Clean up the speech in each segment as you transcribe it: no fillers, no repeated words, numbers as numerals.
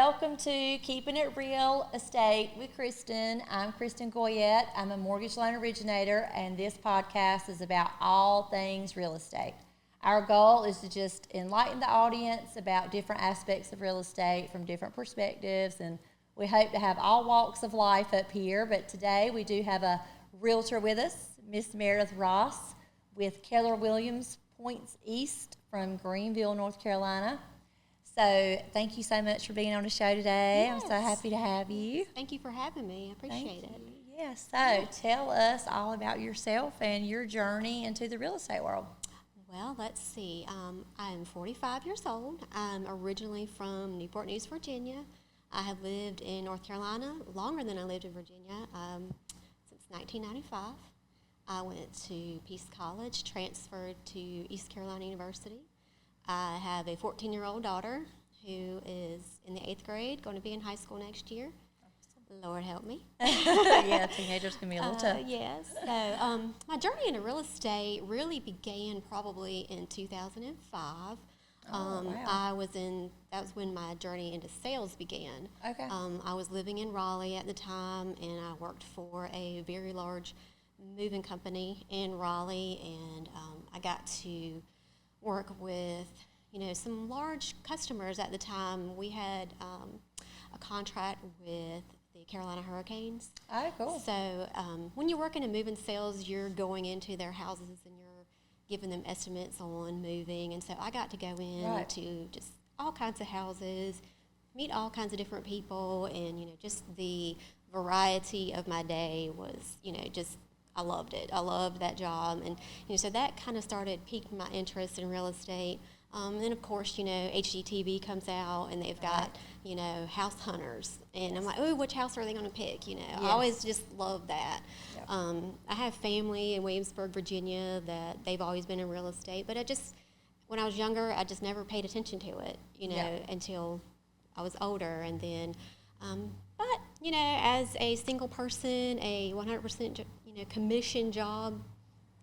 welcome to Keeping It Real Estate with Kristen. I'm Kristen Goyette. I'm a mortgage loan originator, and this podcast is about all things real estate. Our goal is to just enlighten the audience about different aspects of real estate from different perspectives, and we hope to have all walks of life up here. But today we do have a realtor with us, Miss Meredith Ross with Keller Williams Points East from Greenville, North Carolina. So thank you so much for being on the show today. Yes. I'm so happy to have you. Thank you for having me. I appreciate it. Yes. So tell us all about yourself and your journey into the real estate world. Well, let's see. I'm 45 years old. I'm originally from Newport News, Virginia. I have lived in North Carolina longer than I lived in Virginia, since 1995. I went to Peace College, transferred to East Carolina University. I have a 14-year-old daughter who is in the 8th grade, going to be in high school next year. Lord help me. Yeah, teenagers can be a little tough. Yes. So my journey into real estate really began probably in 2005. Wow. That was when my journey into sales began. Okay. I was living in Raleigh at the time, and I worked for a very large moving company in Raleigh, and I got to work with, some large customers at the time. We had a contract with the Carolina Hurricanes. Oh, cool. So when you're working in moving sales, you're going into their houses and you're giving them estimates on moving. And so I got to go in to just all kinds of houses, meet all kinds of different people, and, just the variety of my day was, I loved it. I loved that job. And, so that kind of started piquing my interest in real estate. And then, of course, HGTV comes out, and they've got, house hunters. And I'm like, oh, which house are they going to pick? Yes. I always just loved that. Yep. I have family in Williamsburg, Virginia, that they've always been in real estate. But when I was younger, I just never paid attention to it, until I was older. And then, but, as a single person, a 100% commission job,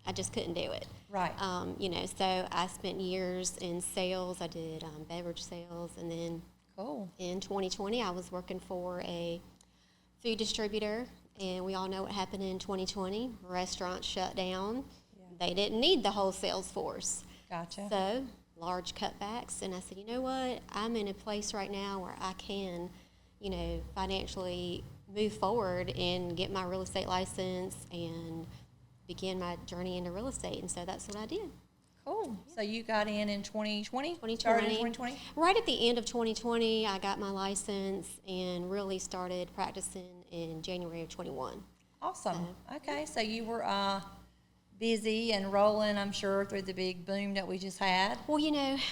I just couldn't do it. Right. So I spent years in sales. I did beverage sales, and then in 2020, I was working for a food distributor, and we all know what happened in 2020. Restaurants shut down. Yeah. They didn't need the whole sales force. Gotcha. So large cutbacks, and I said, you know what? I'm in a place right now where I can, financially move forward and get my real estate license and begin my journey into real estate. And so that's what I did. Cool. Yeah. So you got in 2020? 2020. Started in 2020? Right at the end of 2020, I got my license and really started practicing in January of 21. Awesome. Okay. So you were busy and rolling, I'm sure, through the big boom that we just had. Well,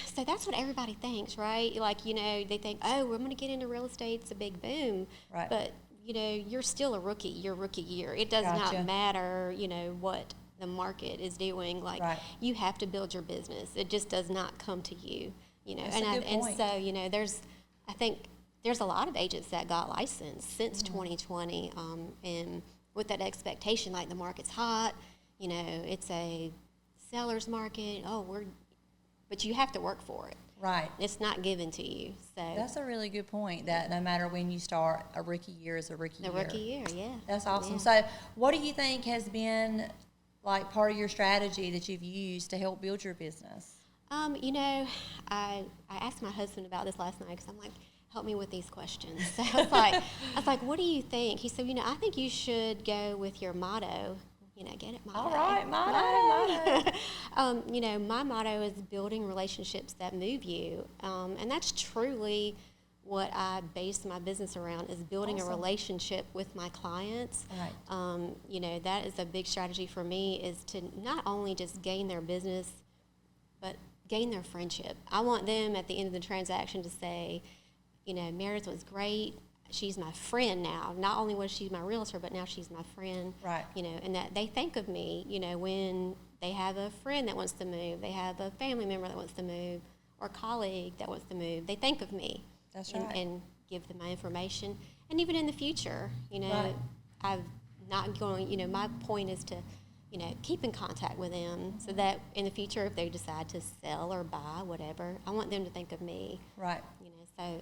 so that's what everybody thinks, right? Like, they think, oh, we're going to get into real estate. It's a big boom. Right. But you're still a rookie, your rookie year. It does not matter, what the market is doing. Like, you have to build your business. It just does not come to you, That's a good point. And so, I think there's a lot of agents that got licensed since 2020, and with that expectation, like the market's hot, it's a seller's market. But you have to work for it. Right. It's not given to you. So that's a really good point, that no matter when you start, a rookie year is a rookie year. A rookie year, yeah. That's awesome. Yeah. So what do you think has been like part of your strategy that you've used to help build your business? I asked my husband about this last night because I'm like, help me with these questions. So I was like, what do you think? He said, I think you should go with your motto. Get it, motto. All right, motto. My motto is building relationships that move you. And that's truly what I base my business around, is building a relationship with my clients. Right. That is a big strategy for me, is to not only just gain their business, but gain their friendship. I want them at the end of the transaction to say, Meredith was great. She's my friend now. Not only was she my realtor, but now she's my friend. Right. And that they think of me, when they have a friend that wants to move, they have a family member that wants to move, or a colleague that wants to move. They think of me. That's right. And give them my information. And even in the future, right. I'm not going, my point is to, keep in contact with them, so that in the future, if they decide to sell or buy, whatever, I want them to think of me. Right. So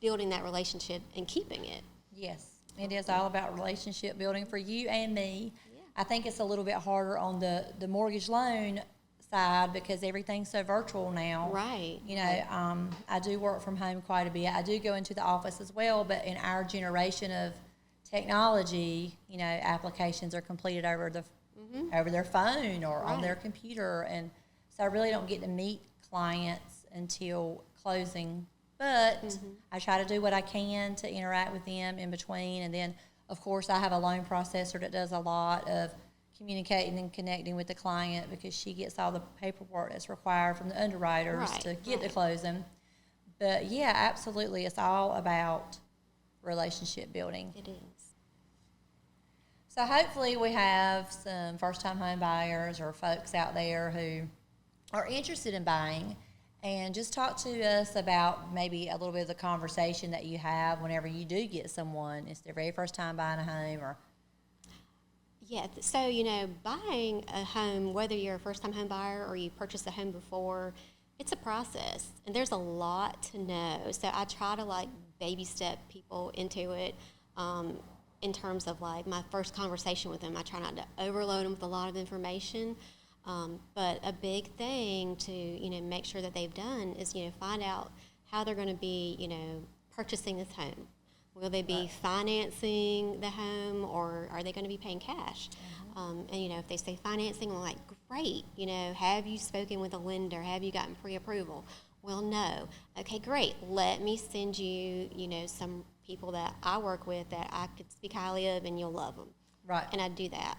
building that relationship and keeping it. Yes, it is all about relationship building for you and me. Yeah. I think it's a little bit harder on the mortgage loan side because everything's so virtual now. Right. You know, I do work from home quite a bit. I do go into the office as well, but in our generation of technology, you know, applications are completed over their phone or on their computer, and so I really don't get to meet clients until closing. But I try to do what I can to interact with them in between, and then of course I have a loan processor that does a lot of communicating and connecting with the client because she gets all the paperwork that's required from the underwriters to get to closing. But yeah, absolutely, it's all about relationship building. It is. So hopefully we have some first-time home buyers or folks out there who are interested in buying, and just talk to us about maybe a little bit of the conversation that you have whenever you do get someone. It's their very first time buying a home, or yeah. So you know, buying a home, whether you're a first-time home buyer or you purchased a home before, it's a process, and there's a lot to know. So I try to like baby step people into it. In terms of like my first conversation with them, I try not to overload them with a lot of information. But a big thing to, you know, make sure that they've done is, you know, find out how they're going to be, you know, purchasing this home. Will they be financing the home, or are they going to be paying cash? And, you know, if they say financing, I'm like, great. You know, have you spoken with a lender? Have you gotten pre-approval? Well, no. Okay, great. Let me send you, you know, some people that I work with that I could speak highly of, and you'll love them. Right. And I do that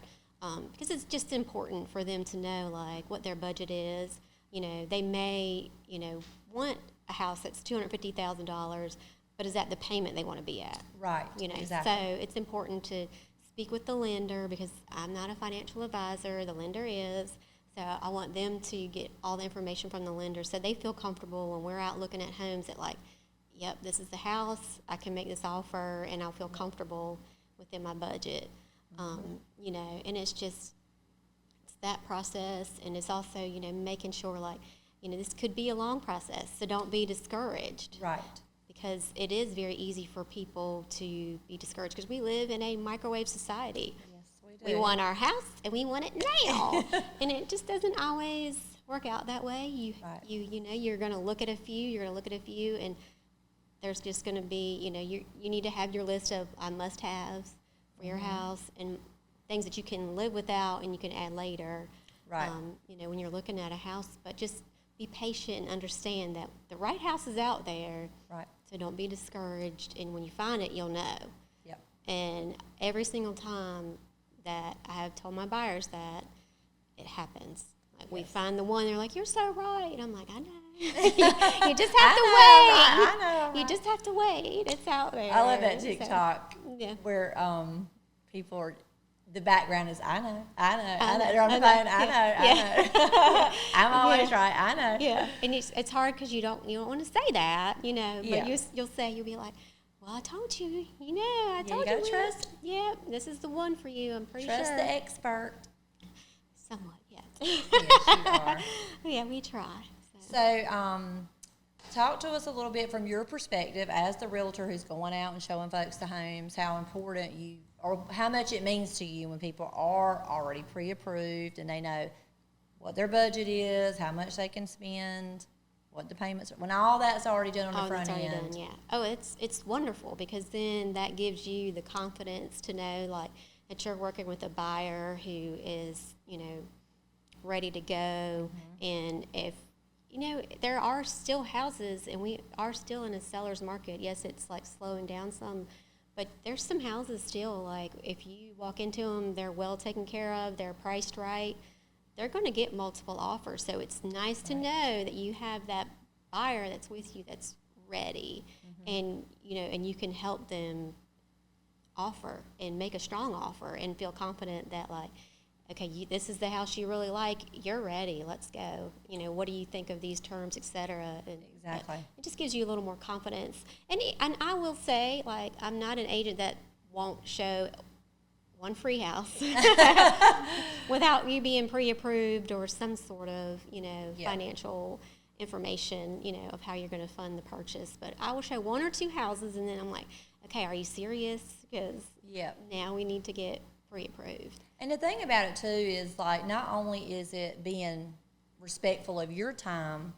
because it's just important for them to know, like, what their budget is. You know, they may, you know, want a house that's $250,000, but is that the payment they want to be at? Right. You know, exactly. so it's important to speak with the lender because I'm not a financial advisor. The lender is. So I want them to get all the information from the lender so they feel comfortable when we're out looking at homes that, like, yep, this is the house, I can make this offer, and I'll feel comfortable within my budget. You know, and it's that process, and it's also, you know, making sure, like, you know, this could be a long process, so don't be discouraged. Right. Because it is very easy for people to be discouraged because we live in a microwave society. Yes, we do. We want our house, and we want it now. And it just doesn't always work out that way. You know, you're going to look at a few, and there's just going to be, you know, you need to have your list of must-haves for your house and things that you can live without and you can add later. Right. You know, when you're looking at a house, but just be patient and understand that the right house is out there. Right. So don't be discouraged, and when you find it, you'll know. Yep. And every single time that I have told my buyers that, it happens. Like, we find the one, they're like, you're so right. And I'm like, I know. You just have to wait. I know. You just have to wait. It's out there. I love that TikTok yeah. where people are, the background is, I know. They're on the phone, I know. I'm always right, I know. Yeah, and it's hard because you don't want to say that, you know, but you'll be like, well, I told you, you know, I told you. You gotta trust. Yeah, this is the one for you, I'm pretty sure. Trust the expert. Somewhat, yes. Yes, you are. Yeah, we try. So, talk to us a little bit from your perspective as the realtor who's going out and showing folks the homes, how important or how much it means to you when people are already pre-approved and they know what their budget is, how much they can spend, what the payments are, when all that's already done on the front end. Done, yeah. Oh, it's wonderful because then that gives you the confidence to know, like, that you're working with a buyer who is, you know, ready to go. And if, you know, there are still houses, and we are still in a seller's market. Yes, it's like slowing down some, but there's some houses still, like, if you walk into them, they're well taken care of, they're priced right, they're going to get multiple offers. So it's nice to know that you have that buyer that's with you that's ready, and, you know, and you can help them offer and make a strong offer and feel confident that, like, okay, this is the house you really like, you're ready, let's go. You know, what do you think of these terms, et cetera? And exactly. It just gives you a little more confidence. And I will say, like, I'm not an agent that won't show one free house without you being pre-approved or some sort of, you know, financial information, you know, of how you're going to fund the purchase. But I will show 1 or 2 houses, and then I'm like, okay, are you serious? Because now we need to get pre-approved. And the thing about it, too, is, like, not only is it being respectful of your time,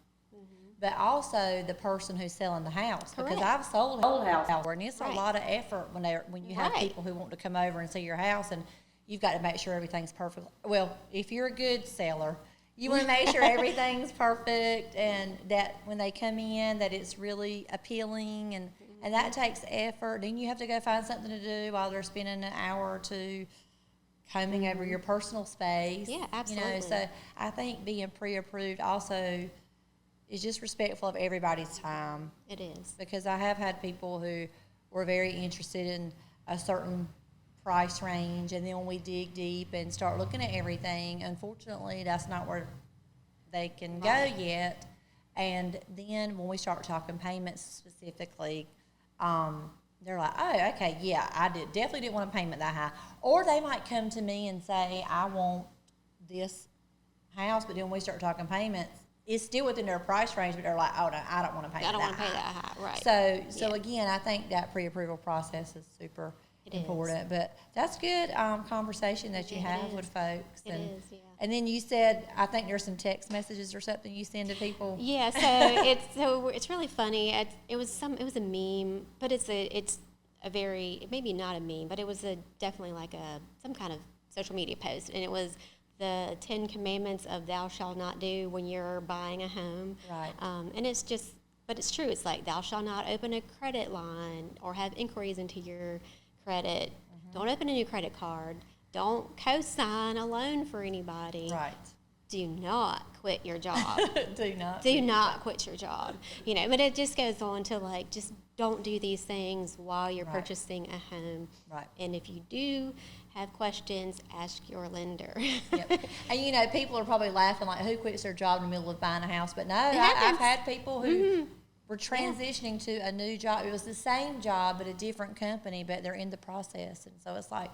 but also the person who's selling the house. Correct. Because I've sold a house before, and it's a lot of effort when you have Right. people who want to come over and see your house, and you've got to make sure everything's perfect. Well, if you're a good seller, you want to make sure everything's perfect, and that when they come in, that it's really appealing, and that takes effort. Then you have to go find something to do while they're spending an hour or two combing over your personal space. Yeah, absolutely. You know, so I think being pre-approved also is just respectful of everybody's time. It is. Because I have had people who were very interested in a certain price range, and then when we dig deep and start looking at everything, unfortunately, that's not where they can go yet. And then when we start talking payments specifically, they're like, oh, okay, yeah, I definitely didn't want a payment that high. Or they might come to me and say, I want this house, but then when we start talking payments, it's still within their price range, but they're like, oh, no, I don't want to pay that high. I don't want to pay that high, right. So again, I think that pre-approval process is super important. But that's good conversation that you have with folks. It is, yeah. And then you said, I think there's some text messages or something you send to people. Yeah, so it's really funny. It was a meme, but it's a very, maybe not a meme, but it was definitely like some kind of social media post, and it was the 10 commandments of thou shalt not do when you're buying a home. Right. And it's just, but it's true. It's like thou shalt not open a credit line or have inquiries into your credit. Don't open a new credit card. Don't co-sign a loan for anybody. Right. Do not quit your job. Do not quit your job. You know, but it just goes on to like, just don't do these things while you're purchasing a home. Right. And if you do have questions, ask your lender. Yep. And you know, people are probably laughing like, who quits their job in the middle of buying a house? But no, I've had people who were transitioning to a new job. It was the same job but a different company, but they're in the process, and so it's like,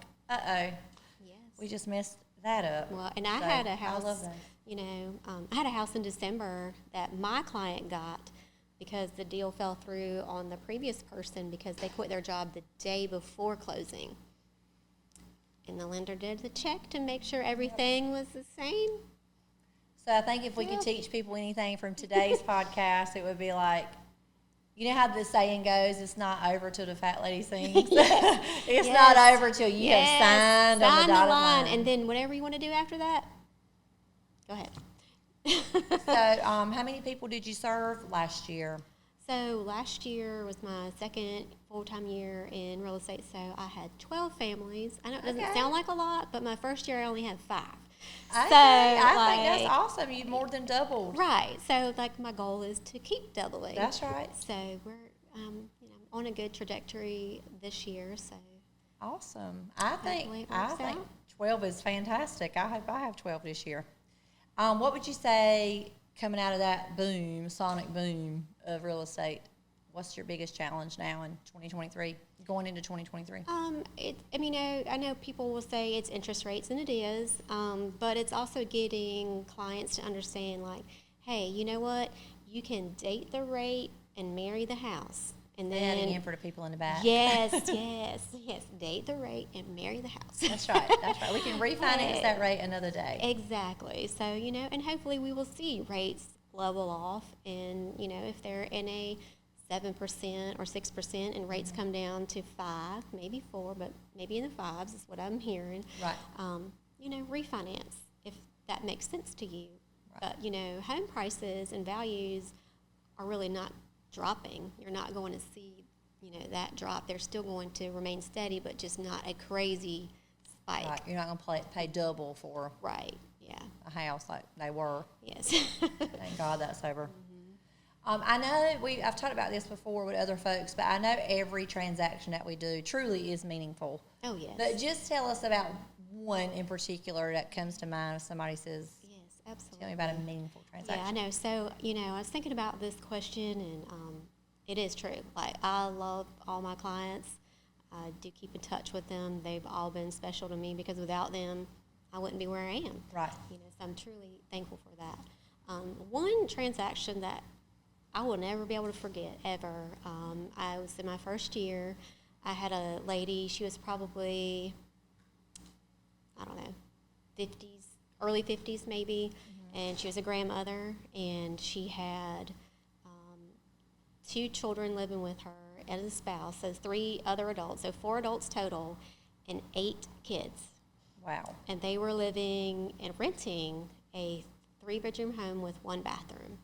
we just messed that up. Well, and I had a house. I love that. You know, I had a house in December that my client got because the deal fell through on the previous person because they quit their job the day before closing. And the lender did the check to make sure everything was the same. So I think if we could teach people anything from today's podcast, it would be like, you know how the saying goes, it's not over till the fat lady sings. It's not over till you have signed on the dotted line. And then whatever you want to do after that, go ahead. So how many people did you serve last year? So last year was my second full-time year in real estate, so I had 12 families. I know it doesn't sound like a lot, but my first year I only had 5. I think that's awesome. You more than doubled. Right. So, like, my goal is to keep doubling. That's right. So we're, on a good trajectory this year. So awesome. I think 12 is fantastic. I hope I have 12 this year. What would you say coming out of that sonic boom of real estate? What's your biggest challenge now in 2023, going into 2023? I know people will say it's interest rates, and it is, but it's also getting clients to understand, like, hey, you know what? You can date the rate and marry the house. And then again for the people in the back. Yes. Date the rate and marry the house. That's right. We can refinance that rate another day. Exactly. So, and hopefully we will see rates level off, and, if they're in a 7% or 6% and rates come down to 5, maybe 4, but maybe in the 5s is what I'm hearing. Right. Refinance if that makes sense to you. Right. But, home prices and values are really not dropping. You're not going to see, that drop. They're still going to remain steady, but just not a crazy spike. Right. You're not going to pay double for a house like they were. Yes. Thank God that's over. I know I've talked about this before with other folks, but I know every transaction that we do truly is meaningful. Oh, yes. But just tell us about one in particular that comes to mind if somebody says, yes, absolutely. Tell me about a meaningful transaction. Yeah, I know. So, I was thinking about this question, and it is true. Like, I love all my clients. I do keep in touch with them. They've all been special to me because without them, I wouldn't be where I am. Right. So I'm truly thankful for that. One transaction that I will never be able to forget, ever. I was in my first year. I had a lady, she was probably, I don't know, 50s, early 50s maybe, and she was a grandmother, and she had 2 children living with her as a spouse, so 3 other adults, so 4 adults total, and 8 kids. Wow. And they were living and renting a 3-bedroom home with 1 bathroom.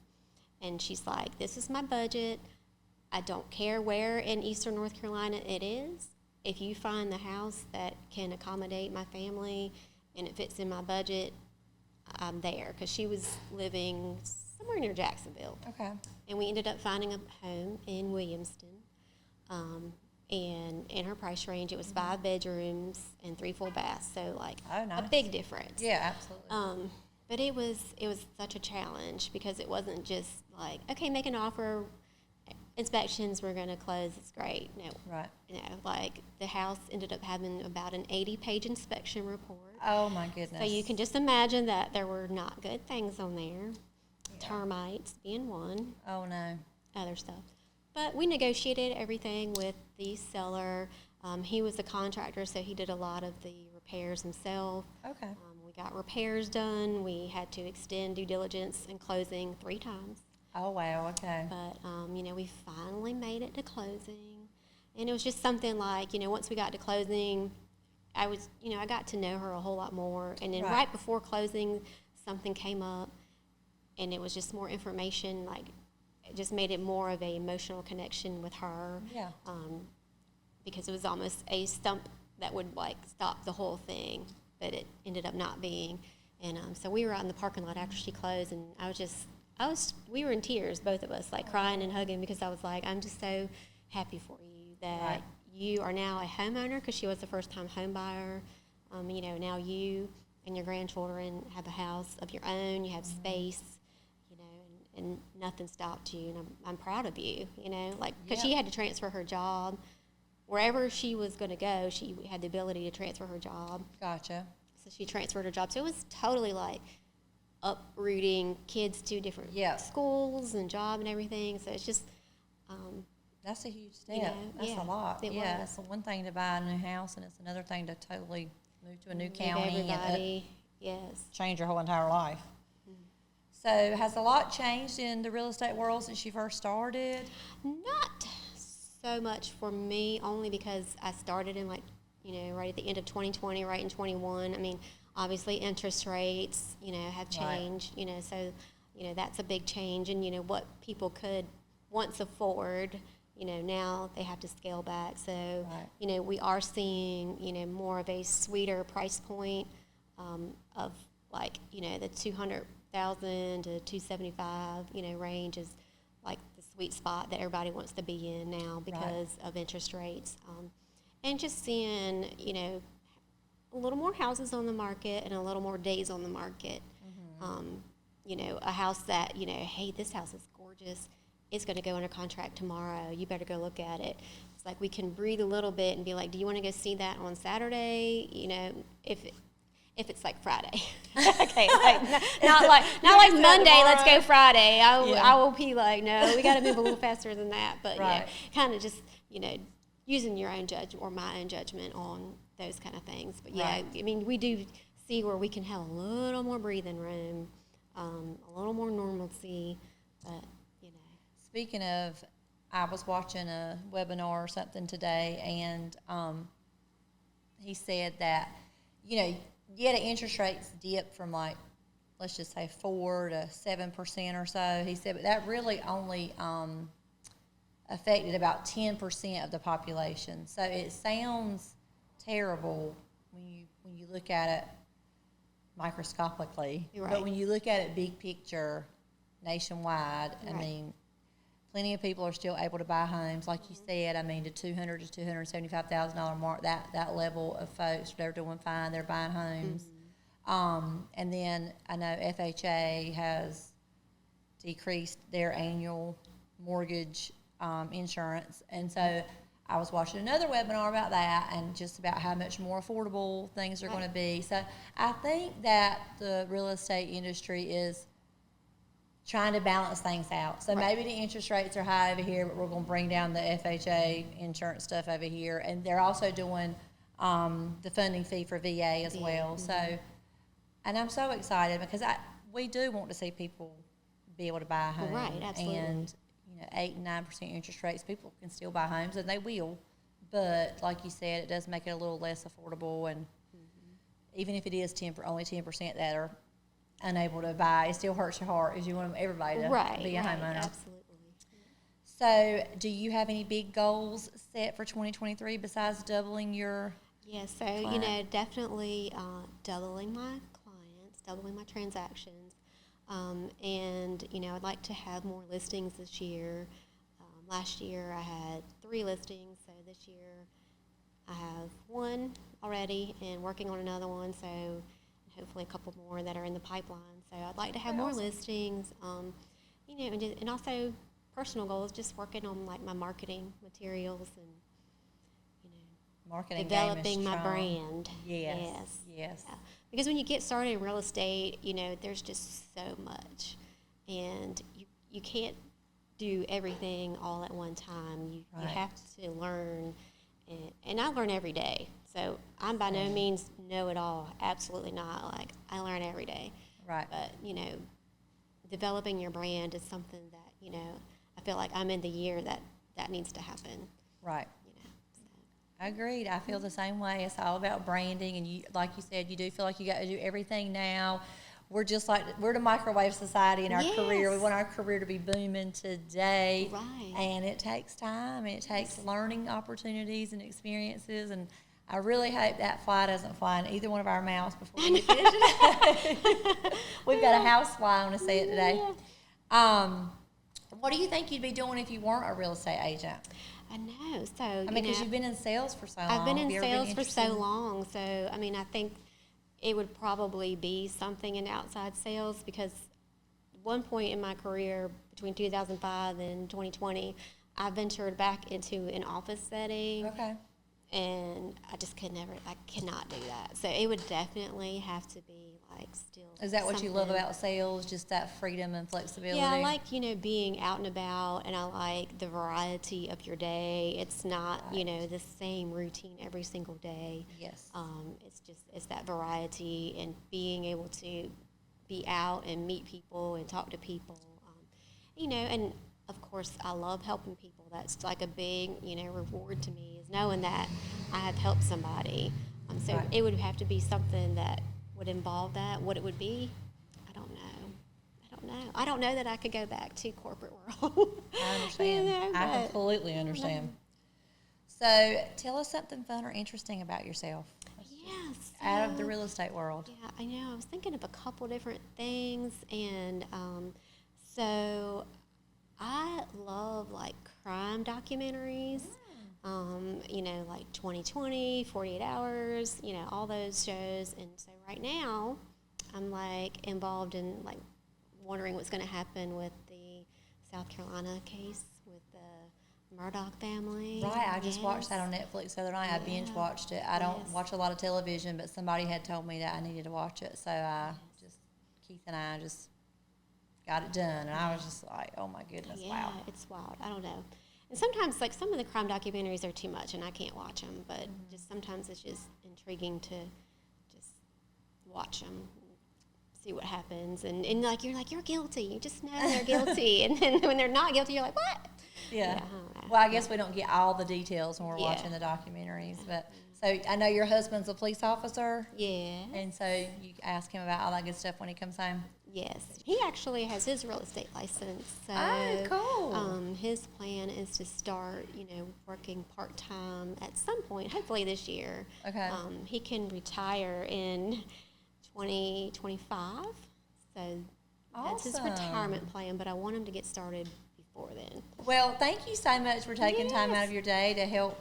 And she's like, this is my budget. I don't care where in eastern North Carolina it is. If you find the house that can accommodate my family and it fits in my budget, I'm there. Because she was living somewhere near Jacksonville. Okay. And we ended up finding a home in Williamston. And in her price range, it was 5 bedrooms and 3 full baths. So, like, a big difference. Yeah, absolutely. But it was such a challenge because it wasn't just like, okay, make an offer, inspections, we're going to close, it's great. No. Right. You know, like the house ended up having about an 80-page inspection report. Oh, my goodness. So you can just imagine that there were not good things on there. Yeah. Termites being one. Oh, no. Other stuff. But we negotiated everything with the seller. He was a contractor, so he did a lot of the repairs himself. Okay. We got repairs done. We had to extend due diligence and closing 3 times. Oh, wow, okay. But, you know, we finally made it to closing. And it was just something like, you know, once we got to closing, I got to know her a whole lot more. And then right before closing, something came up, and it was just more information, like, it just made it more of an emotional connection with her. Yeah. Because it was almost a stump that would, like, stop the whole thing. But it ended up not being. And so we were out in the parking lot after she closed, and we were in tears, both of us, like crying and hugging, because I was like, I'm just so happy for you that you are now a homeowner, because she was the first-time home buyer. You know, now you and your grandchildren have a house of your own, you have space, you know, and nothing stopped you, and I'm proud of you, you know, like, because she had to transfer her job. Wherever she was going to go, she had the ability to transfer her job. Gotcha. So she transferred her job. So it was totally like uprooting kids to different schools and job and everything. So it's just... that's a huge step. You know, that's a lot. It was. It's one thing to buy a new house, and it's another thing to totally move to a new Move county. everybody. And change your whole entire life. So has a lot changed in the real estate world since you first started? Not so much for me, only because I started in, like, you know, right at the end of 2020, right in 21. I mean, obviously interest rates, you know, have changed, you know, so, you know, that's a big change. And, you know, what people could once afford, you know, now they have to scale back. So, you know, we are seeing, you know, more of a sweeter price point of, like, you know, the 200,000 to 275, you know, range is like the sweet spot that everybody wants to be in now because of interest rates. And just seeing, you know, a little more houses on the market and a little more days on the market. You know, a house that, you know, hey, this house is gorgeous. It's going to go under contract tomorrow. You better go look at it. It's like we can breathe a little bit and be like, do you want to go see that on Saturday? You know, if it's like Friday. Okay, like, not like Monday, let's go Friday. I will be like, no, we got to move a little faster than that. But yeah, kind of just, you know, using your own judgment or my own judgment on those kind of things. But yeah, I mean, we do see where we can have a little more breathing room, a little more normalcy. But, you know. Speaking of, I was watching a webinar or something today, and he said that, you know, the interest rates dip from, like, let's just say 4 to 7% or so. He said, but that really only affected about 10% of the population. So it sounds terrible when you look at it microscopically. But when you look at it big picture, nationwide, I mean, plenty of people are still able to buy homes, like you said. I mean, the $200,000 to $275,000 mark, that level of folks, they're doing fine. They're buying homes. And then I know FHA has decreased their annual mortgage insurance, and so I was watching another webinar about that and just about how much more affordable things are going to be. So I think that the real estate industry is trying to balance things out. So maybe the interest rates are high over here, but we're going to bring down the FHA insurance stuff over here. And they're also doing the funding fee for VA as well. So, and I'm so excited because we do want to see people be able to buy a home. Right, absolutely. And, 8 and 9% interest rates, people can still buy homes, and they will. But like you said, it does make it a little less affordable. And even if it is only 10% that are unable to buy, it still hurts your heart as you want everybody to be a homeowner. Absolutely. So do you have any big goals set for 2023 besides doubling your So, client? definitely doubling my clients, doubling my transactions. And, I'd like to have more listings this year. Last year I had 3 listings, so this year I have 1 already and working on another one, so hopefully a couple more that are in the pipeline. So I'd like to have more listings, and also personal goals, just working on like my marketing materials and, marketing developing my brand. Yes. Yeah. Because when you get started in real estate, there's just so much, and you can't do everything all at one time. You have to learn, and I learn every day. So I'm by no means know-it-all. Absolutely not. Like, I learn every day. Right. But, developing your brand is something that, I feel like I'm in the year that needs to happen. Right. Agreed. I feel the same way. It's all about branding, and you, like you said, you do feel like you got to do everything now. We're just like, we're the microwave society in our career. We want our career to be booming today. Right. And it takes time, and it takes learning opportunities and experiences, and I really hope that fly doesn't fly in either one of our mouths before we get finished today. We've got a house fly, I want to say it today. What do you think you'd be doing if you weren't a real estate agent? I know. So, I mean, because you've been in sales for so long. I've been in sales for so long. So, I mean, I think it would probably be something in outside sales, because one point in my career between 2005 and 2020, I ventured back into an office setting. Okay. And I just I cannot do that. So it would definitely have to be like still. Is that what you love about sales, just that freedom and flexibility? Yeah, I like, being out and about, and I like the variety of your day. It's not, the same routine every single day. Yes. It's that variety and being able to be out and meet people and talk to people. And of course, I love helping people. That's like a big, reward to me, is knowing that I have helped somebody. So it would have to be something that would involve that. What it would be, I don't know. I don't know that I could go back to corporate world. I understand. I completely understand. So tell us something fun or interesting about yourself. Yes. Out of the real estate world. Yeah, I know. I was thinking of a couple different things, and so I love like crime documentaries, like 2020, 48 Hours, all those shows. And so right now I'm like involved in like wondering what's going to happen with the South Carolina case with the Murdoch family. Right, I just watched that on Netflix the other night. I binge watched it. I don't watch a lot of television, but somebody had told me that I needed to watch it. So Keith and I just got it done, and I was just like, oh my goodness, wow. It's wild. I don't know. And sometimes, like, some of the crime documentaries are too much, and I can't watch them, but just sometimes it's just intriguing to just watch them, see what happens, and like, you're guilty. You just know they're guilty, and then when they're not guilty, you're like, what? Yeah. Well, I guess we don't get all the details when we're watching the documentaries, but so I know your husband's a police officer. Yeah. And so you ask him about all that good stuff when he comes home. Yes, he actually has his real estate license. So, cool. His plan is to start, working part-time at some point, hopefully this year. Okay. He can retire in 2025. So that's his retirement plan, but I want him to get started before then. Well, thank you so much for taking time out of your day to help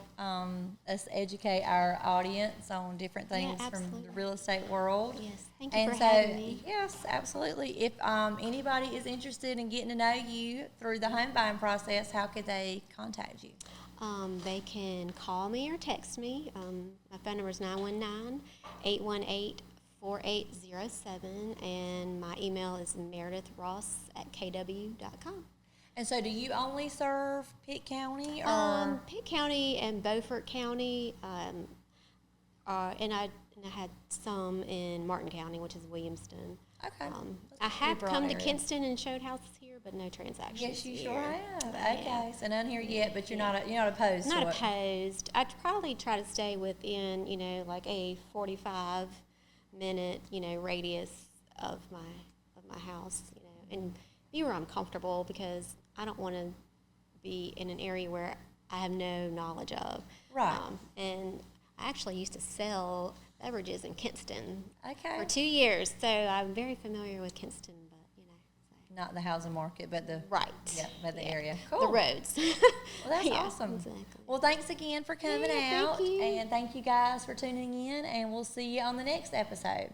us educate our audience on different things from the real estate world. Yes, thank you for having me. Yes, absolutely. If anybody is interested in getting to know you through the home buying process, how could they contact you? They can call me or text me. My phone number is 919-818-4643. 4807, and my email is meredithross@kw.com. And so do you only serve Pitt County? Or? Pitt County and Beaufort County, and I had some in Martin County, which is Williamston. Okay. I have come to area. Kinston and showed houses here, but no transactions. Yes, you here. sure have. But, Okay, yeah. so none here yet, but you're not opposed Not to it. opposed. I'd probably try to stay within, like a 45-minute, radius of my house, and be where I'm comfortable, because I don't want to be in an area where I have no knowledge of. Right. And I actually used to sell beverages in Kinston Okay. for 2 years, so I'm very familiar with Kinston, but so. Not the housing market, but the Right. Yeah, but the Yeah. area. Cool. The roads. Well, that's Yeah, awesome. exactly. Well, thanks again for coming Yeah, out, thank you. and thank you guys for tuning in, and we'll see you on the next episode.